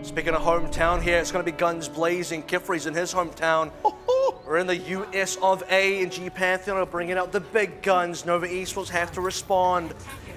Speaking of hometown here, it's going to be guns blazing. Kephree's in his hometown. We're in the US of A, and G Pantheon are bringing out the big guns. Nova Esports have to respond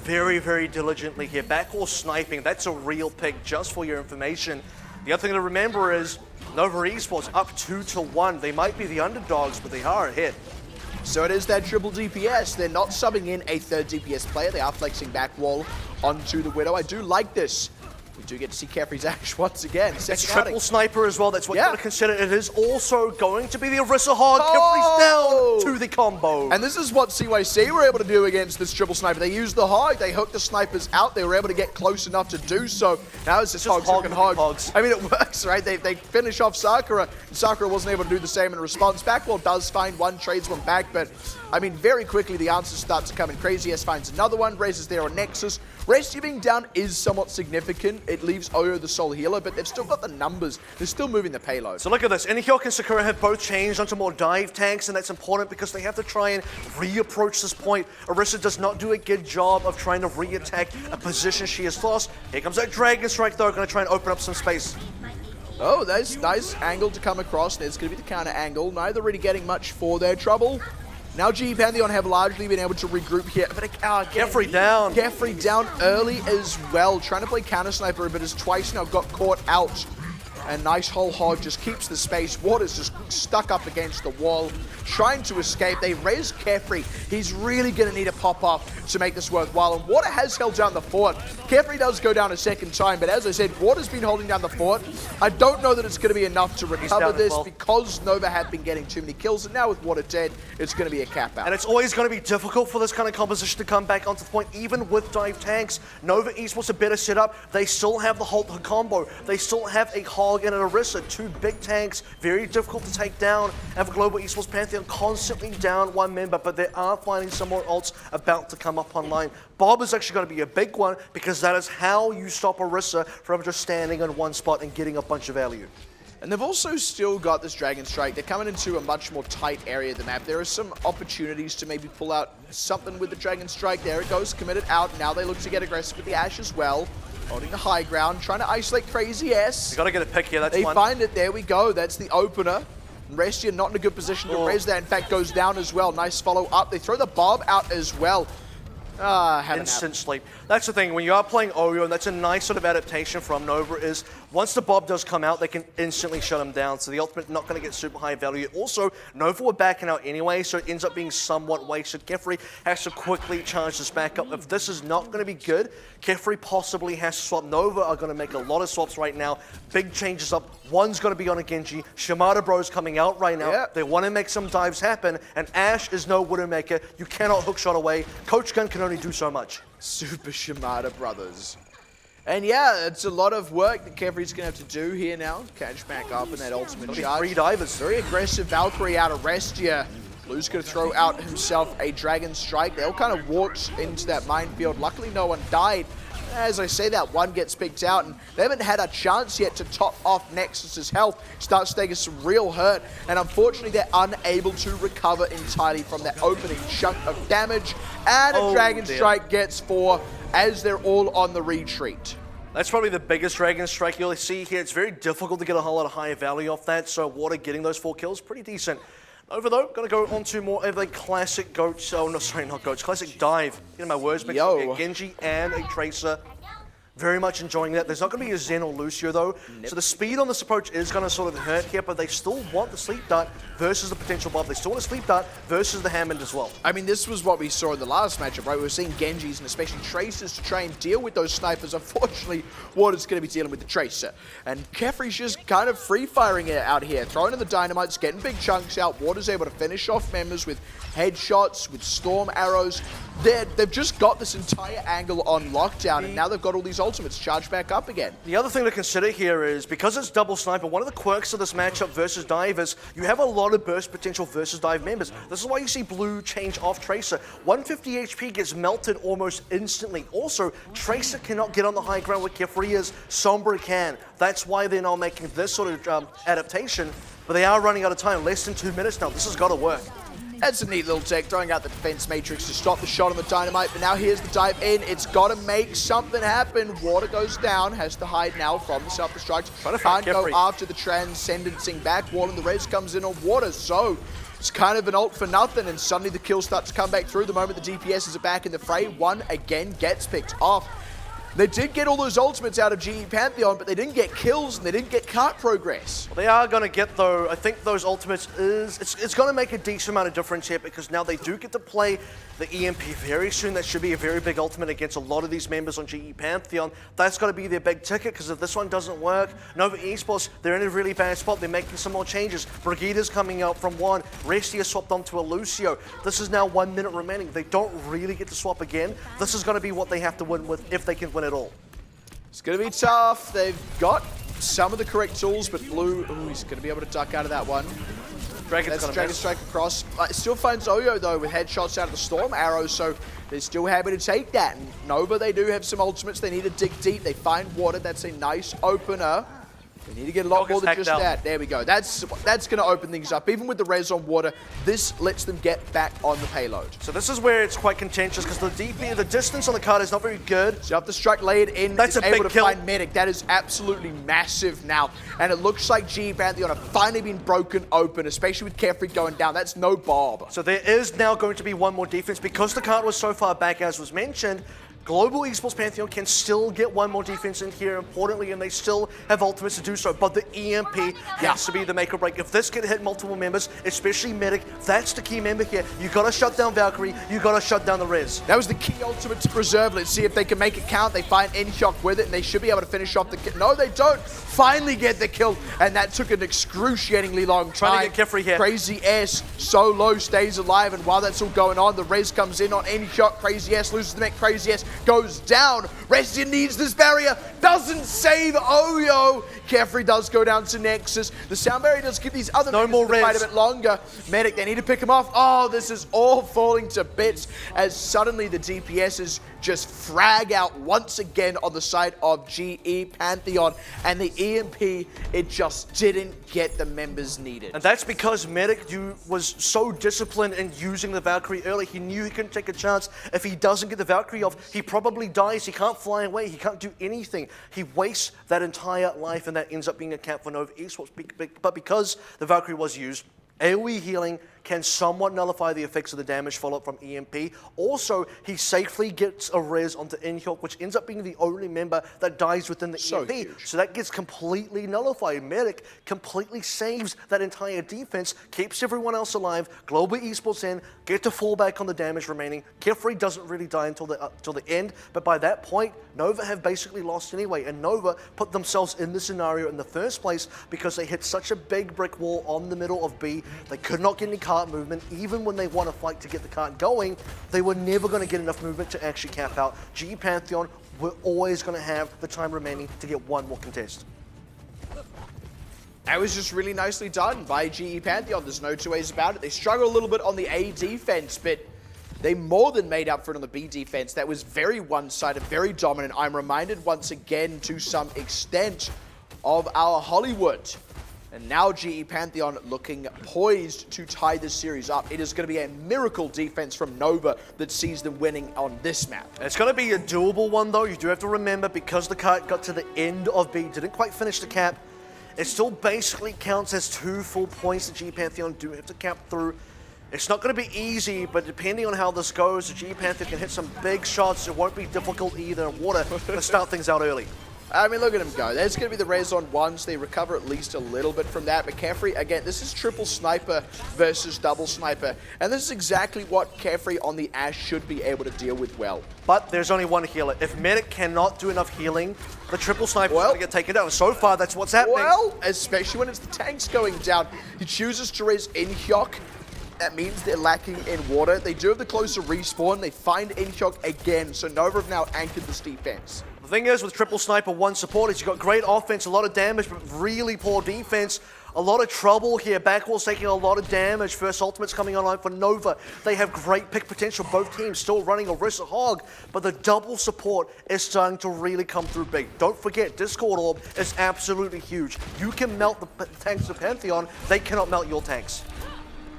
very, very diligently here. Backwall sniping, that's a real pick, just for your information. The other thing to remember is Nova Esports up 2-1. They might be the underdogs, but they are ahead. So it is that triple DPS. They're not subbing in a third DPS player. They are flexing back wall onto the Widow. I do like this. We do get to see Kephree's Ash once again. It's triple sniper as well. That's what you got to consider. It is also going to be the Orisa Hog. Kephree's down to the combo. And this is what CYC were able to do against this triple sniper. They used the Hog. They hooked the snipers out. They were able to get close enough to do so. Now it's just Hogs. I mean, it works, right? They finish off Sakura. And Sakura wasn't able to do the same in response. Backwall does find one, trades one back, but I mean, very quickly the answers start to come in. Crazy S finds another one. Raises there on Nexus. Rescue being down is somewhat significant. It leaves Oyo the sole healer, but they've still got the numbers. They're still moving the payload. So look at this. Inhyuk and Sakura have both changed onto more dive tanks, and that's important because they have to try and reapproach this point. Orisa does not do a good job of trying to re-attack a position she has lost. Here comes that Dragon Strike, though, going to try and open up some space. Oh, that's nice angle to come across. There's going to be the counter angle. Neither really getting much for their trouble. Now G Pantheon have largely been able to regroup here, but Kephrii down. Kephrii down early as well, trying to play counter sniper, but has twice now got caught out. And nice whole Hog just keeps the space. Water's just stuck up against the wall, trying to escape. They raise Kephrii. He's really going to need a pop-up to make this worthwhile. And Water has held down the fort. Kephrii does go down a second time, but as I said, Water's been holding down the fort. I don't know that it's going to be enough to recover this because Nova have been getting too many kills. And now with Water dead, it's going to be a cap out. And it's always going to be difficult for this kind of composition to come back onto the point, even with dive tanks. Nova Esports a better setup. They still have the whole combo. They still have a Hog and an Orisa, two big tanks, very difficult to take down. And for Global Esports Pantheon, constantly down one member, but they are finding some more ults about to come up online. Bob is actually going to be a big one because that is how you stop Orisa from just standing in one spot and getting a bunch of value. And they've also still got this Dragon Strike. They're coming into a much more tight area of the map. There are some opportunities to maybe pull out something with the Dragon Strike. There it goes, committed out. Now they look to get aggressive with the Ash as well. Holding the high ground, trying to isolate Crazy S. You got to get a pick here, that's one. They find it, there we go. That's the opener. Restia not in a good position to res that. In fact, goes down as well. Nice follow up. They throw the Bob out as well. Instant sleep. That's the thing, when you are playing Oyo, and that's a nice sort of adaptation from Nova, is once the Bob does come out, they can instantly shut him down. So the ultimate not going to get super high value. Also, Nova were backing out anyway, so it ends up being somewhat wasted. Kephrii has to quickly charge this back up. If this is not going to be good, Kephrii possibly has to swap. Nova are going to make a lot of swaps right now. Big changes up. One's going to be on a Genji. Shimada Bro's coming out right now. Yep. They want to make some dives happen, and Ash is no Widowmaker. You cannot hookshot away. Coach Gun can only do so much. Super Shimada brothers. And yeah, it's a lot of work that Kephrii's going to have to do here now. Catch back up in that ultimate charge. Three divers. Very aggressive Valkyrie out of Restia. Blue's going to throw out himself a Dragon Strike. They all kind of walked into that minefield. Luckily, no one died. As I say that, one gets picked out, and they haven't had a chance yet to top off Nexus's health. Starts taking some real hurt, and unfortunately, they're unable to recover entirely from that opening chunk of damage. And a Dragon Strike gets 4 as they're all on the retreat. That's probably the biggest Dragon Strike you'll see here. It's very difficult to get a whole lot of high value off that, so Water getting those 4 kills, pretty decent. Over though, gonna go on to more of a classic goats. Oh no, sorry, not goats. Classic dive. Getting my words mixed up here. Genji and a Tracer. Very much enjoying that. There's not going to be a Zen or Lucio though, so the speed on this approach is going to sort of hurt here, but they still want the Sleep Dart versus the potential Bob. They still want a Sleep Dart versus the Hammond as well. I mean, this was what we saw in the last matchup, right? We were seeing Genjis and especially Tracers to try and deal with those snipers. Unfortunately, Water's going to be dealing with the Tracer. And Kephrii's just kind of free-firing it out here, throwing in the dynamites, getting big chunks out. Water's able to finish off members with headshots, with storm arrows. They've just got this entire angle on lockdown, and now they've got all these ultimates charged back up again. The other thing to consider here is, because it's double sniper, one of the quirks of this matchup versus dive is you have a lot of burst potential versus dive members. This is why you see Blue change off Tracer. 150 HP gets melted almost instantly. Also, Tracer cannot get on the high ground where Kephrii is. Sombra can. That's why they're now making this sort of adaptation, but they are running out of time. Less than 2 minutes now. This has got to work. That's a neat little tech, throwing out the defense matrix to stop the shot on the Dynamite, but now here's the dive in. It's got to make something happen. Water goes down, has to hide now from the self-destruct. Can't go after the transcendencing back wall, and the res comes in on Water, so it's kind of an ult for nothing, and suddenly the kills start to come back through. The moment the DPS are back in the fray, one again gets picked off. They did get all those ultimates out of GE Pantheon, but they didn't get kills and they didn't get cart progress. Well, they are going to get, though, I think those ultimates it's going to make a decent amount of difference here, because now they do get to play the EMP very soon. That should be a very big ultimate against a lot of these members on GE Pantheon. That's got to be their big ticket, because if this one doesn't work, Nova Esports, they're in a really bad spot. They're making some more changes. Brigida's coming out from one. Restia swapped onto a Lucio. This is now 1 minute remaining. They don't really get to swap again. This is going to be what they have to win with, if they can win at all. It's going to be tough. They've got some of the correct tools, but Blue, he's going to be able to duck out of that one. That's Dragon Strike across. It still finds Oyo, though, with headshots out of the Storm Arrow, so they're still happy to take that. And Nova, they do have some ultimates. They need to dig deep. They find Water. That's a nice opener. They need to get a lot more than just that. There we go. That's going to open things up. Even with the res on Water, this lets them get back on the payload. So this is where it's quite contentious, because the distance on the card is not very good. So after Strike laid in, that's able to find Medic. That is absolutely massive now. And it looks like GE Pantheon have finally been broken open, especially with Kephrii going down. That's no Bob. So there is now going to be one more defense. Because the card was so far back, as was mentioned, Global Esports Pantheon can still get one more defense in here, importantly, and they still have ultimates to do so. But the EMP has to be the make or break. If this can hit multiple members, especially Medic, that's the key member here. You got to shut down Valkyrie. You got to shut down the Res. That was the key ultimate to preserve. Let's see if they can make it count. They find N-Shock with it, and they should be able to finish off the kill. No, they don't. Finally get the kill, and that took an excruciatingly long time. Trying to get Kephrii here. Crazy S so low, stays alive, and while that's all going on, the Res comes in on N-Shock. Crazy S loses the mech. Crazy S goes down. Restia needs this barrier. Doesn't save Oyo. Kephrii does go down to Nexus. The sound barrier does give these other members to fight a bit longer. Medic, they need to pick him off. Oh, this is all falling to bits as suddenly the DPSs just frag out once again on the side of GE Pantheon, and the EMP, it just didn't get the members needed. And that's because Medic was so disciplined in using the Valkyrie early. He knew he couldn't take a chance. If he doesn't get the Valkyrie off, he probably dies. He can't fly away. He can't do anything. He wastes that entire life, and that ends up being a cap for Nova Esports. But because the Valkyrie was used, AoE healing can somewhat nullify the effects of the damage follow-up from EMP. Also, he safely gets a res onto N-Hyuk, which ends up being the only member that dies within the EMP. Huge. So that gets completely nullified. Medic completely saves that entire defense, keeps everyone else alive. Global Esports in, get to fall back on the damage remaining. Kephrii doesn't really die until the end, but by that point, Nova have basically lost anyway, and Nova put themselves in this scenario in the first place because they hit such a big brick wall on the middle of B. They could not get any cart movement. Even when they won a fight to get the cart going, they were never going to get enough movement to actually cap out. GE Pantheon were always going to have the time remaining to get one more contest. That was just really nicely done by GE Pantheon. There's no two ways about it. They struggle a little bit on the A defense, but they more than made up for it on the B defense. That was very one-sided, very dominant. I'm reminded once again, to some extent, of our Hollywood. And now GE Pantheon looking poised to tie this series up. It is going to be a miracle defense from Nova that sees them winning on this map. It's going to be a doable one, though. You do have to remember, because the cart got to the end of B, didn't quite finish the cap, it still basically counts as 2 full points that GE Pantheon do have to cap through. It's not going to be easy, but depending on how this goes, the GE Pantheon can hit some big shots. It won't be difficult either. Water to start things out early. I mean, look at him go. There's going to be the res on one, so they recover at least a little bit from that. But Kephrii, again, this is triple sniper versus double sniper. And this is exactly what Kephrii on the Ashe should be able to deal with well. But there's only one healer. If Medic cannot do enough healing, the triple sniper is going to get taken down. So far, that's what's happening. Well, especially when it's the tanks going down. He chooses to res In-Hyuk. That means they're lacking in water. They do have the closer respawn. They find In-Hyuk again. So Nova have now anchored this defense. The thing is, with triple sniper, one support is you've got great offense, a lot of damage, but really poor defense. A lot of trouble here. Backwall's taking a lot of damage. First ultimate's coming online for Nova. They have great pick potential. Both teams still running Orisa Hog, but the double support is starting to really come through big. Don't forget, Discord Orb is absolutely huge. You can melt the tanks of Pantheon. They cannot melt your tanks.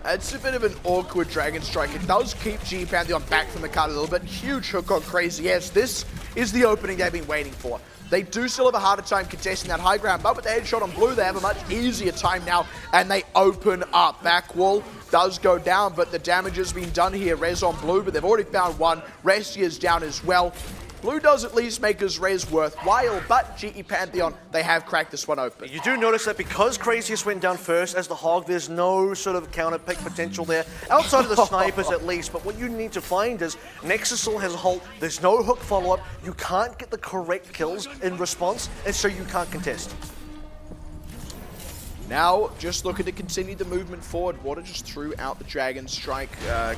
It's a bit of an awkward Dragon Strike. It does keep GE Pantheon back from the card a little bit. Huge hook on Crazy. Yes, this is the opening they've been waiting for. They do still have a harder time contesting that high ground, but with the headshot on Blue, they have a much easier time now, and they open up. Back wall does go down, but the damage has been done here. Res on Blue, but they've already found one. Resty is down as well. Blue does at least make his res worthwhile, but GE Pantheon, they have cracked this one open. You do notice that because Craziest went down first as the Hog, there's no sort of counter pick potential there, outside of the snipers at least, but what you need to find is Nexus still has a halt, there's no hook follow-up, you can't get the correct kills in response, and so you can't contest. Now, just looking to continue the movement forward. Water just threw out the Dragon Strike,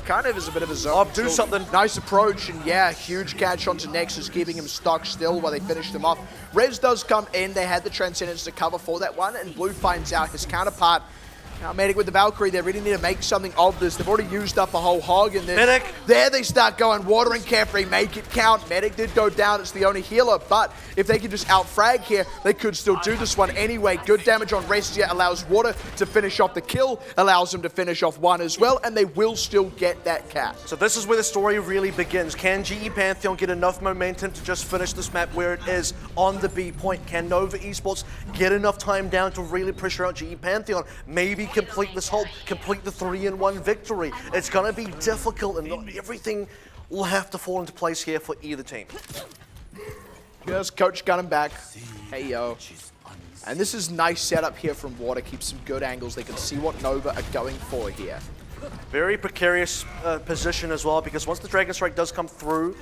kind of as a bit of a zone. Oh, do something. Nice approach, and yeah, huge catch onto Nexus, keeping him stuck still while they finish them off. Res does come in. They had the Transcendence to cover for that one, and Blue finds out his counterpart. Now, Medic with the Valkyrie, they really need to make something of this. They've already used up a whole Hog in there. Medic! There they start going. Water and Kephrii make it count. Medic did go down. It's the only healer, but if they can just out-frag here, they could still do this one anyway. Good damage on Restia allows Water to finish off the kill, allows them to finish off one as well, and they will still get that cap. So this is where the story really begins. Can GE Pantheon get enough momentum to just finish this map where it is on the B point? Can Nova Esports get enough time down to really pressure out GE Pantheon? Maybe complete this hold, complete the 3-1 victory. It's going to be difficult, and not everything will have to fall into place here for either team. Here's Coach gunning back. Hey, yo. And this is nice setup here from Water. Keeps some good angles. They can see what Nova are going for here. Very precarious position as well, because once the Dragon Strike does come through,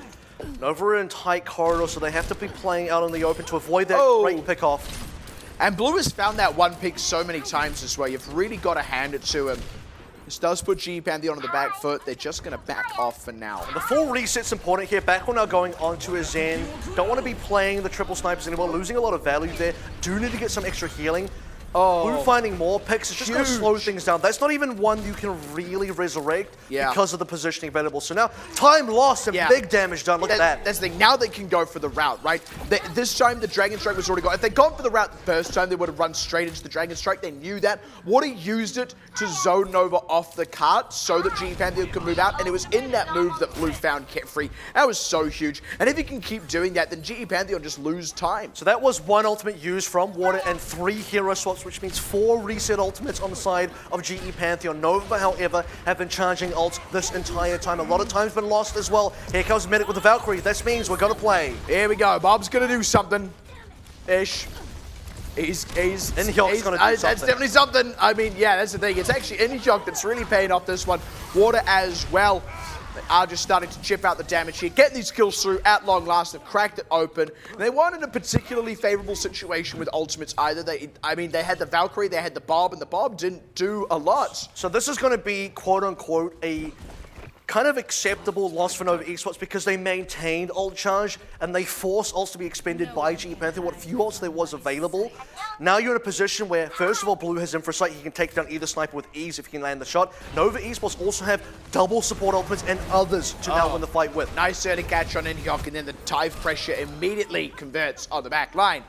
Nova are in tight corridor, so they have to be playing out in the open to avoid that great pick off. And Blue has found that one pick so many times as well. You've really got to hand it to him. This does put GE Pantheon on the back foot. They're just going to back off for now. The full reset's important here. Back now going onto a Zen. Don't want to be playing the triple snipers anymore. Losing a lot of value there. Do need to get some extra healing. Blue finding more picks is just going to slow things down. That's not even one you can really resurrect because of the positioning available. So now, time lost and big damage done. Look at that. That's the thing. Now they can go for the route, right? This time, the Dragon Strike was already gone. If they'd gone for the route the first time, they would have run straight into the Dragon Strike. They knew that. Water used it to zone Nova off the cart so that GE Pantheon could move out, and it was in that move that Blue found Kephrii. That was so huge. And if he can keep doing that, then GE Pantheon just lose time. So that was one ultimate used from Water and 3 hero swaps, which means 4 reset ultimates on the side of GE Pantheon. Nova, however, have been charging ults this entire time. A lot of time's been lost as well. Here comes Medic with the Valkyrie. This means we're going to play. Here we go. Bob's going to do something. Ish. He's gonna do something. That's definitely something. I mean, yeah, that's the thing. It's actually Inhyok that's really paying off this one. Water as well. They are just starting to chip out the damage here, getting these kills through at long last. They've cracked it open. They weren't in a particularly favorable situation with ultimates either. They had the Valkyrie, they had the Bob, and the Bob didn't do a lot. So this is going to be, quote-unquote, a kind of acceptable loss for Nova Esports because they maintained ult charge and they forced ults to be expended by GE Pantheon, what few ults there was available. Now you're in a position where, first of all, Blue has Infrasight. He can take down either sniper with ease if he can land the shot. Nova Esports also have double support ultimates and others to now win the fight with. Nice early catch on Inhyok, and then the dive pressure immediately converts on the back line.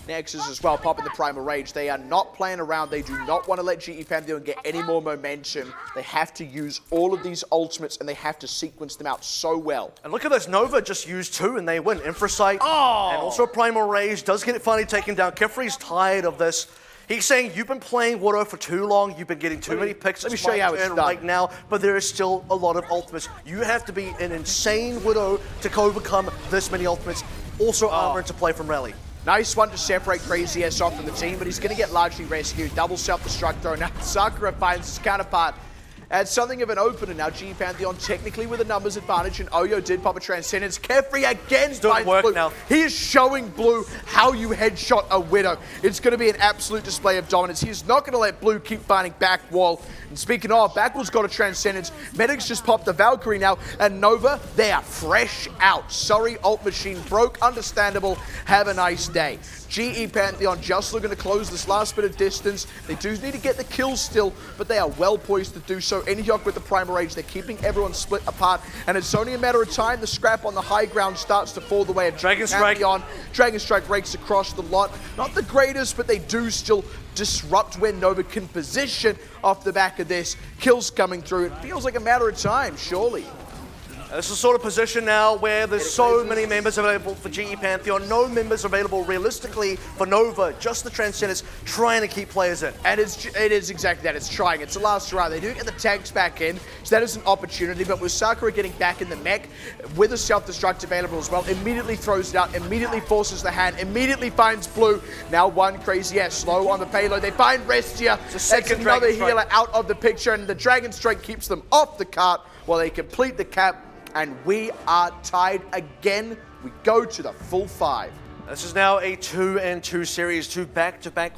Nexus as well, popping the Primal Rage. They are not playing around. They do not want to let GE Pantheon get any more momentum. They have to use all of these ultimates, and they have to sequence them out so well. And look at this. Nova just used 2, and they win. Infrasight and also Primal Rage does get it finally taken down. Kephree's tired of this. He's saying, you've been playing Widow for too long. You've been getting too many picks. Let me show you how it's done right now, but there is still a lot of ultimates. You have to be an insane Widow to overcome this many ultimates. Also armor into play from Rally. Nice one to separate Crazy S off from the team, but he's going to get largely rescued. Double self-destruct throw. Now Sakura finds his counterpart at something of an opener. Now GE Pantheon technically with a numbers advantage, and Oyo did pop a Transcendence. Kephrii again finds Blue. Now. He is showing Blue how you headshot a Widow. It's going to be an absolute display of dominance. He is not going to let Blue keep finding back wall. And speaking of, Backwall's got a Transcendence. Medic's just popped the Valkyrie now, and Nova, they are fresh out. Sorry, ult machine broke. Understandable. Have a nice day. GE Pantheon just looking to close this last bit of distance. They do need to get the kills still, but they are well poised to do so. Inhyuk with the Primal Rage, they're keeping everyone split apart, and it's only a matter of time. The scrap on the high ground starts to fall the way of Dragon Strike. Pantheon. Dragon Strike rakes across the lot. Not the greatest, but they do still disrupt where Nova can position off the back of this. Kills coming through. It feels like a matter of time, surely. This is the sort of position now where there's so many members available for GE Pantheon, no members available realistically for Nova, just the Transcenders trying to keep players in. And it is exactly that, it's trying. It's the last try. They do get the tanks back in, so that is an opportunity, but with Sakura getting back in the mech, with a self-destruct available as well, immediately throws it out, immediately forces the hand, immediately finds Blue. Now one crazy ass slow on the payload. They find Restia. That's another healer out of the picture, and the Dragon Strike keeps them off the cart while they complete the cap. And we are tied again. We go to the full 5. This is now a 2-2 series, 2 back-to-back